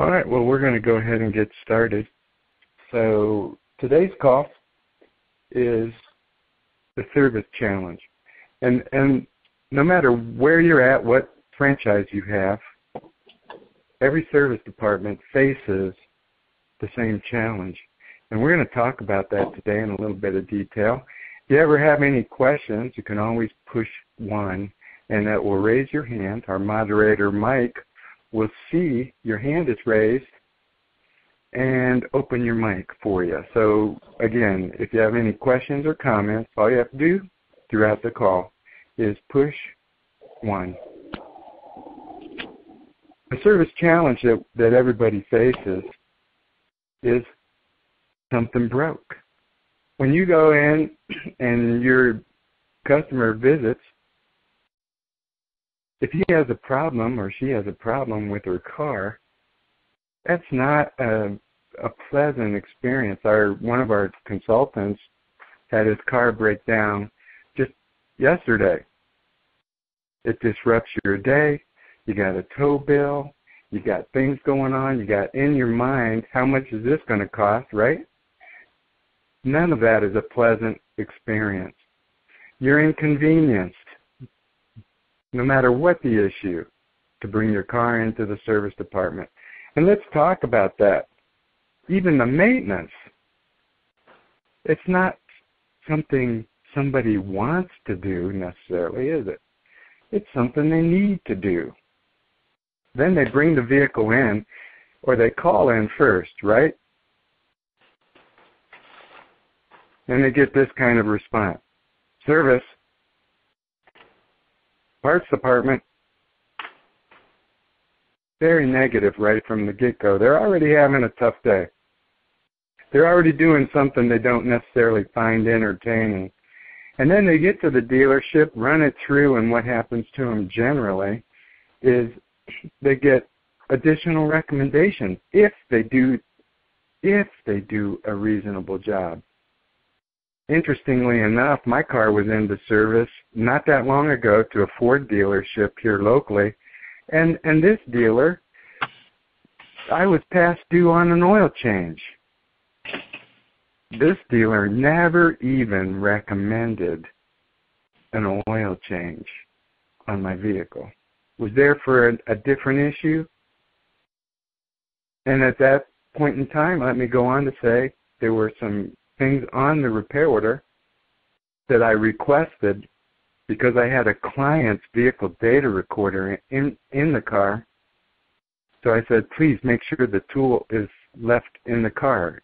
All right, well, we're going to go ahead and get started. So today's call is the service challenge. And no matter where you're at, what franchise you have, every service department faces the same challenge. And we're going to talk about that today in a little bit of detail. If you ever have any questions, you can always push 1, and that will raise your hand. Our moderator, Mike, will see your hand is raised and open your mic for you. So, again, if you have any questions or comments, all you have to do throughout the call is push 1. The service challenge that everybody faces is something broke. When you go in and your customer visits, if he has a problem or she has a problem with her car, that's not a pleasant experience. One of our consultants had his car break down just yesterday. It disrupts your day. You got a tow bill. You got things going on. You got in your mind, how much is this going to cost, right? None of that is a pleasant experience. You're inconvenienced, no matter what the issue, to bring your car into the service department. And let's talk about that. Even the maintenance, it's not something somebody wants to do necessarily, is it? It's something they need to do. Then they bring the vehicle in, or they call in first, right? And they get this kind of response. Service, parts department, very negative right from the get-go. They're already having a tough day. They're already doing something they don't necessarily find entertaining. And then they get to the dealership, run it through, and what happens to them generally is they get additional recommendations if they do a reasonable job. Interestingly enough, my car was into service not that long ago to a Ford dealership here locally, and this dealer, I was past due on an oil change. This dealer never even recommended an oil change on my vehicle. Was there for a different issue. And at that point in time, let me go on to say there were some things on the repair order that I requested because I had a client's vehicle data recorder in the car. So I said, please make sure the tool is left in the car.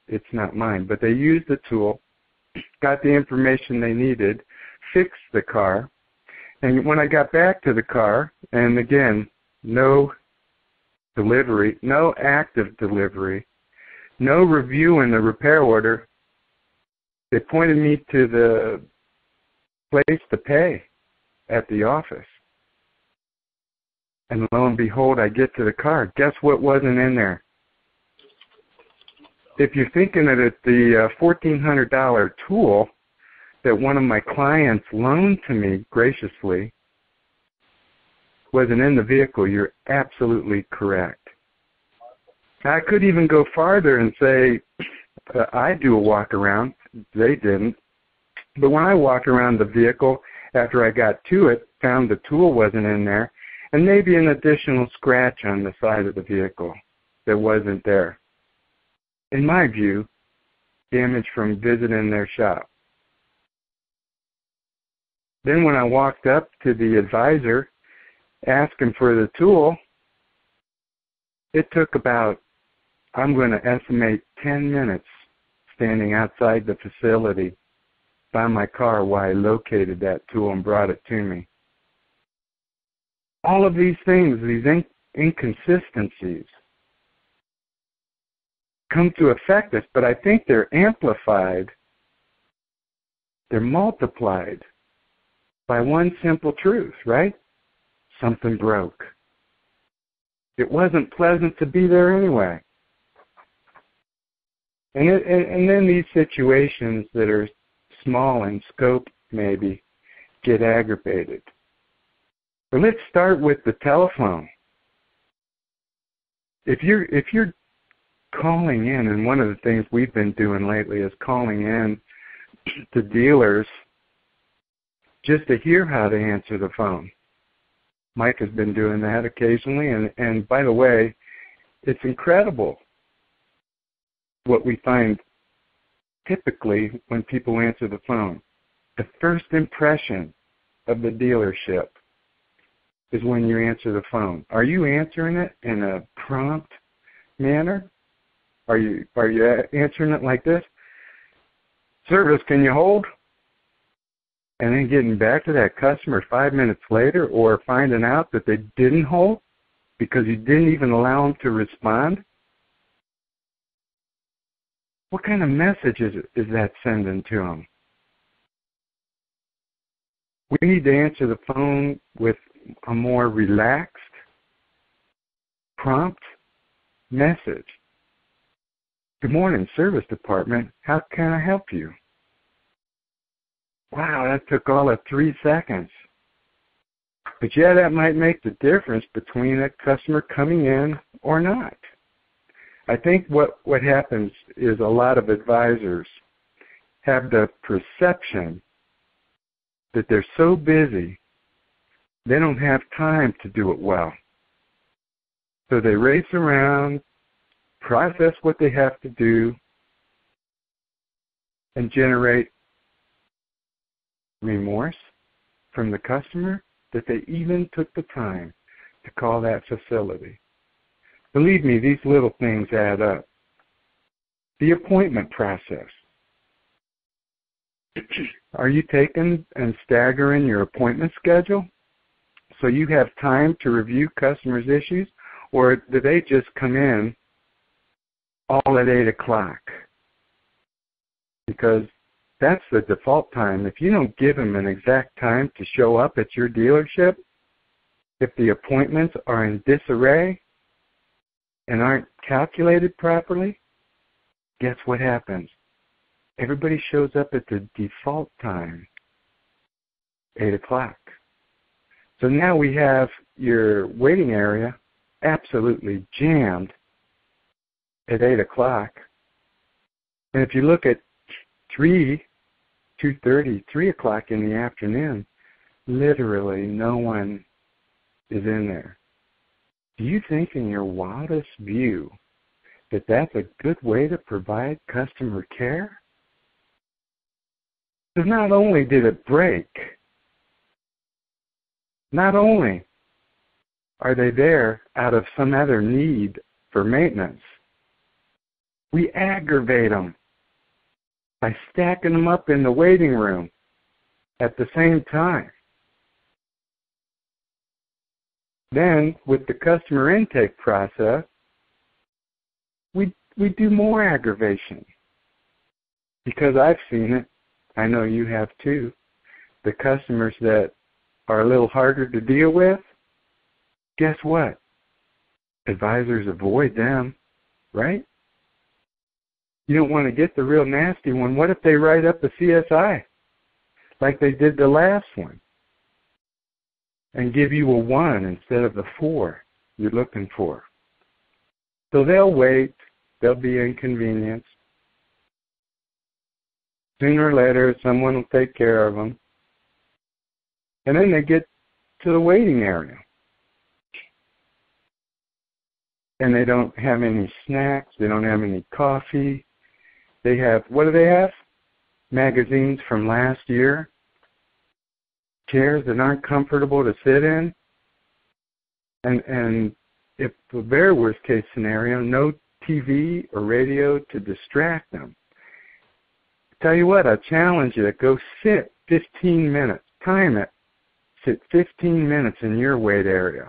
It's not mine. But they used the tool, got the information they needed, fixed the car. And when I got back to the car, and again, no delivery, no active delivery, no review in the repair order, they pointed me to the place to pay at the office. And lo and behold, I get to the car. Guess what wasn't in there? If you're thinking that it's the $1,400 tool that one of my clients loaned to me graciously wasn't in the vehicle, you're absolutely correct. I could even go farther and say I do a walk around. They didn't. But when I walked around the vehicle after I got to it, found the tool wasn't in there, and maybe an additional scratch on the side of the vehicle that wasn't there. In my view, damage from visiting their shop. Then when I walked up to the advisor asking for the tool, it took about, I'm going to estimate 10 minutes standing outside the facility by my car while I located that tool and brought it to me. All of these things, these inconsistencies, come to affect us, but I think they're amplified, they're multiplied by one simple truth, right? Something broke. It wasn't pleasant to be there anyway. And then these situations that are small in scope maybe get aggravated. But let's start with the telephone. if you're calling in, and one of the things we've been doing lately is calling in to dealers just to hear how to answer the phone. Mike has been doing that occasionally, and by the way, it's incredible what we find typically when people answer the phone. The first impression of the dealership is when you answer the phone. Are you answering it in a prompt manner? Are you answering it like this? Service, can you hold? And then getting back to that customer 5 minutes later, or finding out that they didn't hold because you didn't even allow them to respond? What kind of message is that sending to them? We need to answer the phone with a more relaxed, prompt message. Good morning, service department. How can I help you? Wow, that took all of 3 seconds. But yeah, that might make the difference between a customer coming in or not. I think what happens is a lot of advisors have the perception that they're so busy, they don't have time to do it well. So they race around, process what they have to do, and generate remorse from the customer that they even took the time to call that facility. Believe me, these little things add up. The appointment process. Are you taking and staggering your appointment schedule so you have time to review customers' issues, or do they just come in all at 8 o'clock? Because that's the default time. If you don't give them an exact time to show up at your dealership, if the appointments are in disarray and aren't calculated properly, guess what happens? Everybody shows up at the default time, 8 o'clock. So now we have your waiting area absolutely jammed at 8 o'clock. And if you look at 2:30, 3 o'clock in the afternoon, literally no one is in there. Do you think in your wildest view that that's a good way to provide customer care? Because not only did it break, not only are they there out of some other need for maintenance, we aggravate them by stacking them up in the waiting room at the same time. Then, with the customer intake process, we do more aggravation. Because I've seen it, I know you have too, the customers that are a little harder to deal with, guess what? Advisors avoid them, right? You don't want to get the real nasty one. What if they write up a CSI like they did the last one and give you a 1 instead of the 4 you're looking for? So they'll wait. They'll be inconvenienced. Sooner or later, someone will take care of them. And then they get to the waiting area. And they don't have any snacks. They don't have any coffee. They have, what do they have? Magazines from last year. Chairs that aren't comfortable to sit in. And if the very worst case scenario, no TV or radio to distract them. Tell you what, I challenge you to go sit 15 minutes. Time it. Sit 15 minutes in your wait area,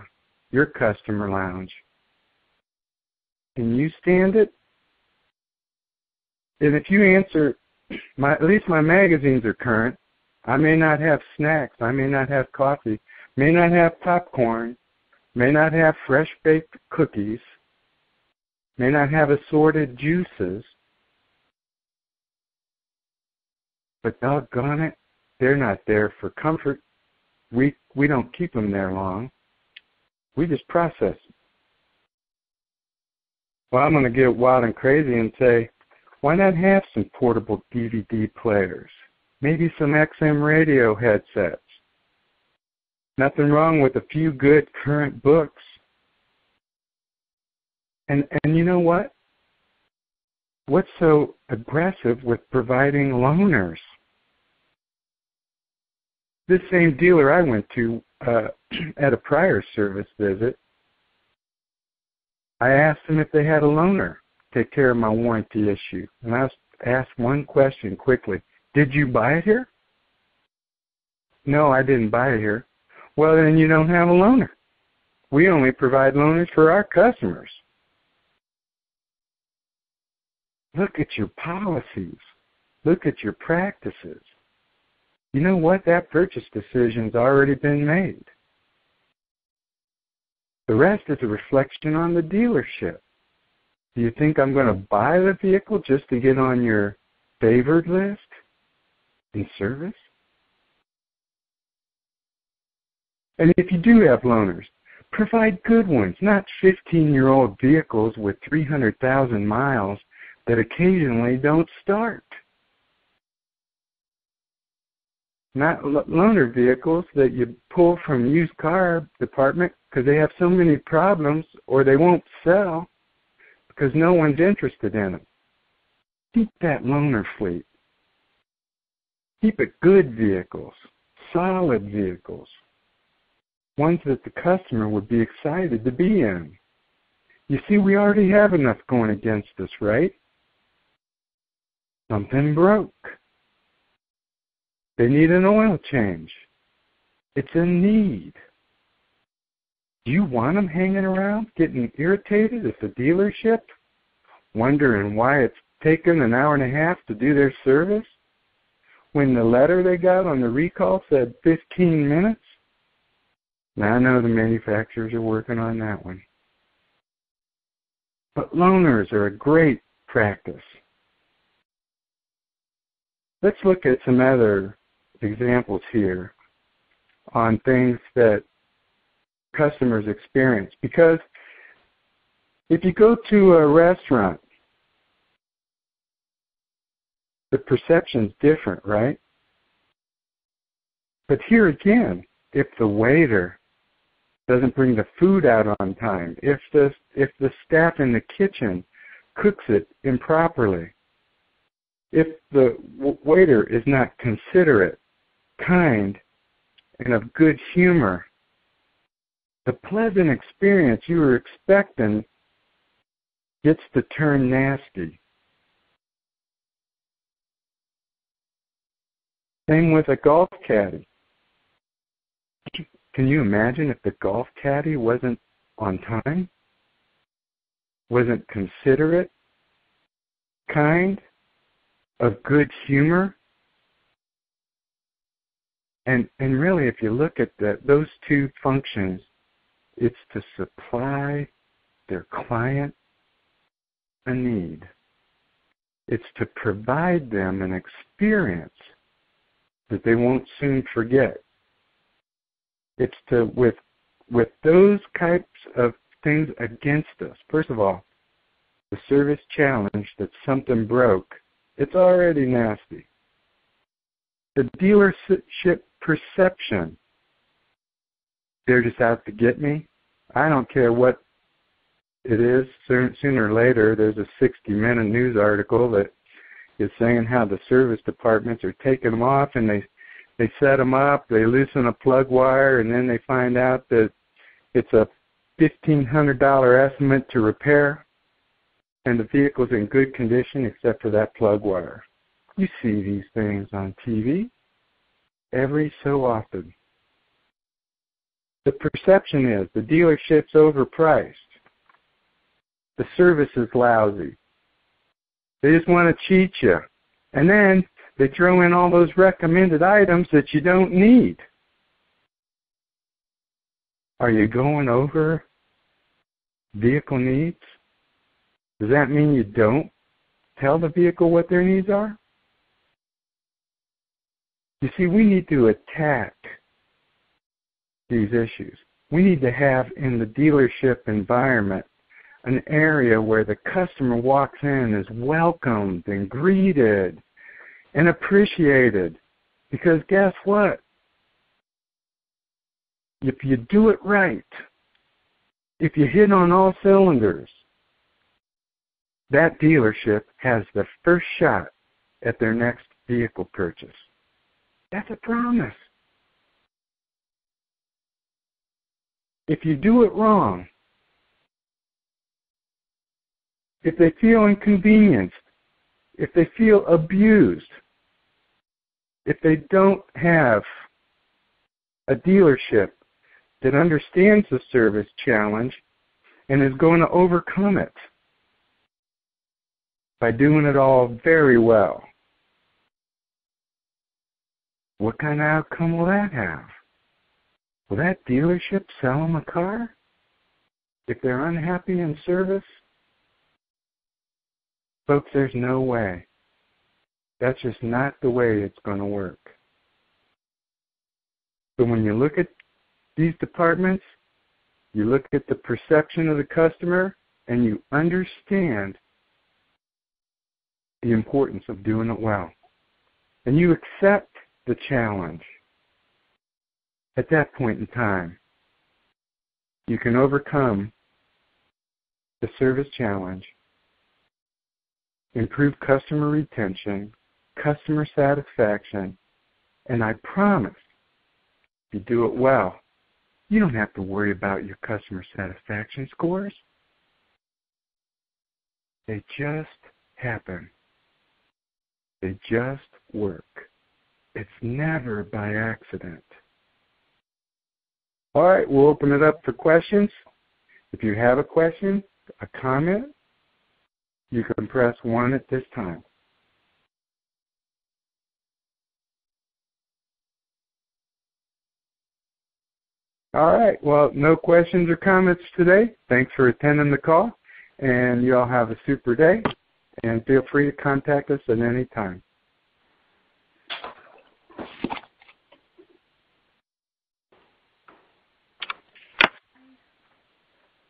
your customer lounge. Can you stand it? And if you answer, at least my magazines are current. I may not have snacks. I may not have coffee. May not have popcorn. May not have fresh-baked cookies. May not have assorted juices. But doggone it, they're not there for comfort. We don't keep them there long. We just process them. Well, I'm going to get wild and crazy and say, why not have some portable DVD players? Maybe some XM radio headsets. Nothing wrong with a few good current books. And you know what? What's so aggressive with providing loaners? This same dealer I went to at a prior service visit, I asked them if they had a loaner to take care of my warranty issue. And I asked one question quickly. Did you buy it here? No, I didn't buy it here. Well, then you don't have a loaner. We only provide loaners for our customers. Look at your policies. Look at your practices. You know what? That purchase decision's already been made. The rest is a reflection on the dealership. Do you think I'm going to buy the vehicle just to get on your favored list in service? And if you do have loaners, provide good ones, not 15-year-old vehicles with 300,000 miles that occasionally don't start. Not loaner vehicles that you pull from used car department because they have so many problems or they won't sell because no one's interested in them. Keep that loaner fleet. Keep it good vehicles, solid vehicles, ones that the customer would be excited to be in. You see, we already have enough going against us, right? Something broke. They need an oil change. It's a need. Do you want them hanging around, getting irritated at the dealership, wondering why it's taken an hour and a half to do their service, when the letter they got on the recall said 15 minutes? Now I know the manufacturers are working on that one. But loaners are a great practice. Let's look at some other examples here on things that customers experience. Because if you go to a restaurant, the perception's different, right? But here again, if the waiter doesn't bring the food out on time, if the staff in the kitchen cooks it improperly, if the waiter is not considerate, kind, and of good humor, the pleasant experience you were expecting gets to turn nasty. Same with a golf caddy. Can you imagine if the golf caddy wasn't on time, wasn't considerate, kind, of good humor? And really, if you look at those two functions, it's to supply their client a need. It's to provide them an experience that they won't soon forget. It's to, with those types of things against us. First of all, the service challenge that something broke, it's already nasty. The dealership perception, they're just out to get me. I don't care what it is. Sooner or later, there's a 60-minute news article that is saying how the service departments are taking them off, and they set them up, they loosen a plug wire, and then they find out that it's a $1,500 estimate to repair, and the vehicle's in good condition except for that plug wire. You see these things on TV every so often. The perception is the dealership's overpriced. The service is lousy. They just want to cheat you. And then they throw in all those recommended items that you don't need. Are you going over vehicle needs? Does that mean you don't tell the vehicle what their needs are? You see, we need to attack these issues. We need to have in the dealership environment an area where the customer walks in, is welcomed and greeted and appreciated. Because guess what? If you do it right, if you hit on all cylinders, that dealership has the first shot at their next vehicle purchase. That's a promise. If you do it wrong, if they feel inconvenienced, if they feel abused, if they don't have a dealership that understands the service challenge and is going to overcome it by doing it all very well, what kind of outcome will that have? Will that dealership sell them a car if they're unhappy in service? Folks, there's no way. That's just not the way it's going to work. So when you look at these departments, you look at the perception of the customer, and you understand the importance of doing it well. And you accept the challenge. At that point in time, you can overcome the service challenge, improve customer retention, customer satisfaction, and I promise, if you do it well, you don't have to worry about your customer satisfaction scores. They just happen. They just work. It's never by accident. All right, we'll open it up for questions. If you have a question, a comment, you can press 1 at this time. All right, well, no questions or comments today. Thanks for attending the call, and you all have a super day, and feel free to contact us at any time.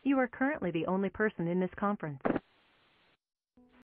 You are currently the only person in this conference.